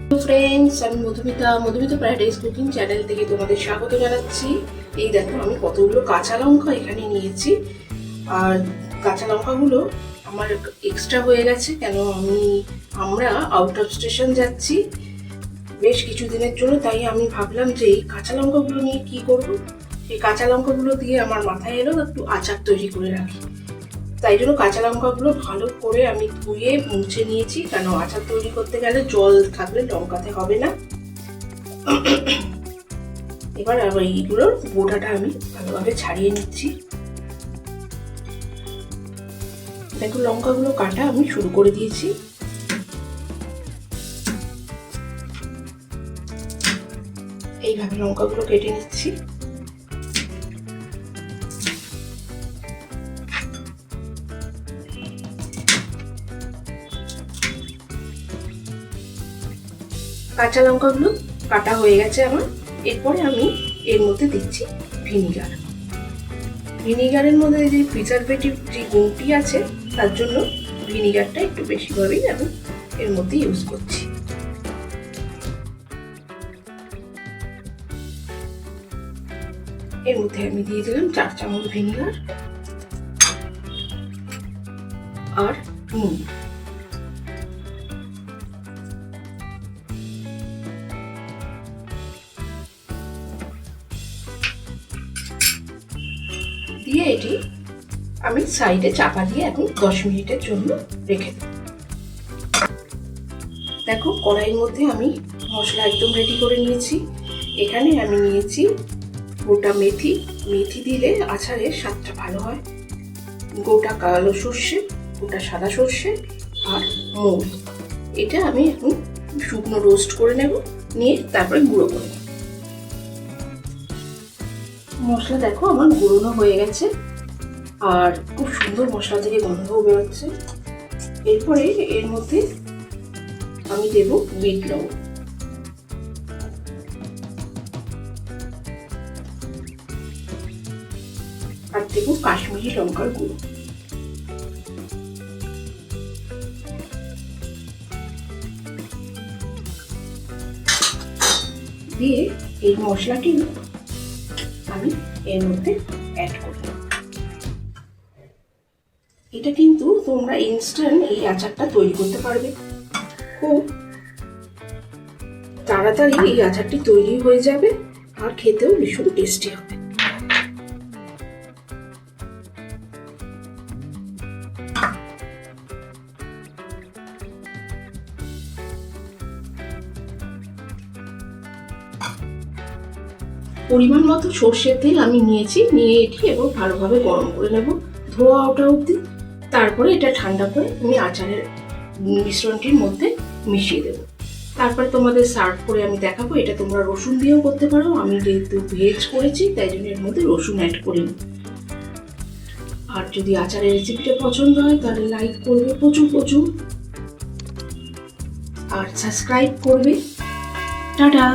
Friends, আমি Madhumita paradise cooking channel থেকে তোমাদের স্বাগত জানাচ্ছি। এই দেখো, আমি কতগুলো কাঁচা লঙ্কা এখানে নিয়েছি। আর কাঁচা লঙ্কাগুলো আমার এক্সট্রা হয়ে গেছে, কেন আমরা আউট অফ স্টেশন যাচ্ছি বেশ কিছুদিনের জন্য। তাই আমি ভাবলাম যে এই কাঁচা লঙ্কাগুলো নিয়ে কি করব। এই কাঁচা লঙ্কাগুলো দিয়ে আমার মাথায় এলো একটু আচার তৈরি করে রাখি। তাই জন্য কাঁচা লঙ্কাগুলো ভালো করে আমি ধুয়ে মুছে নিয়েছি, কেন আচার তৈরি করতে গেলে জল থাকলে লঙ্কাতে হবে না। এবার এইগুলোর বোটাটা আমি ভালোভাবে ছাড়িয়ে নিচ্ছি। দেখো, লঙ্কাগুলো কাটা আমি শুরু করে দিয়েছি। এইভাবে লঙ্কাগুলো কেটে নিচ্ছি। কাঁচা লঙ্কাগুলো কাটা হয়ে গেছে আমার। এরপরে আমি এর মধ্যে দিচ্ছি ভিনিগার। ভিনিগারের মধ্যে যে প্রিজারভেটিভ যে গুণটি আছে, তার জন্য ভিনিগারটা একটু বেশিভাবেই আমি এর মধ্যে ইউজ করছি। এর মধ্যে আমি দিয়ে দিলাম 4 চামচ ভিনিগার আর নুন। দিয়ে এটি আমি সাইডে চাপা দিয়ে এখন 10 মিনিটের জন্য রেখে দেব। দেখো, কড়াইয়ের মধ্যে আমি মশলা একদম রেডি করে নিয়েছি। এখানে আমি নিয়েছি গোটা মেথি। মেথি দিলে আচারের স্বাদটা ভালো হয়। গোটা কালো সর্ষে, গোটা সাদা সর্ষে আর মৌরি। এটা আমি এখন শুকনো রোস্ট করে নেব, নিয়ে তারপরে গুঁড়ো করে নেব। মশলা দেখো আমার গুঁড়োনো হয়ে গেছে, আর খুব সুন্দর মশলা থেকে গন্ধও বেরোচ্ছে। এরপরে এর মধ্যে আমি দেব বিট লবণ, আর দেব কাশ্মীরি লঙ্কার গুঁড়ো। দিয়ে এই মশলাটি আমি এর মধ্যে অ্যাড করব। এটা কিন্তু তোমরা ইনস্ট্যান্ট এই আচারটা তৈরি করতে পারবে। খুব তাড়াতাড়ি এই আচারটি তৈরি হয়ে যাবে, আর খেতেও ভীষণ টেস্টি হবে। পরিমাণ মতো সর্ষের তেল আমি নিয়েছি, নিয়ে এটি এবার ভালোভাবে গরম করে নেব ধোয়া ওঠা অবধি। তারপরে এটা ঠান্ডা করে আমি আচারের মিশ্রণটির মধ্যে মিশিয়ে দেব। তারপরে তোমাদের সার্ভ করে আমি দেখাবো। এটা তোমরা রসুন দিয়েও করতে পারো। আমি যেহেতু ভেজ করেছি তাই জন্য এর মধ্যে রসুন অ্যাড করিনি। আর যদি আচারের রেসিপিটা পছন্দ হয় তাহলে লাইক করবে প্রচুর, আর সাবস্ক্রাইব করবে। টাটা।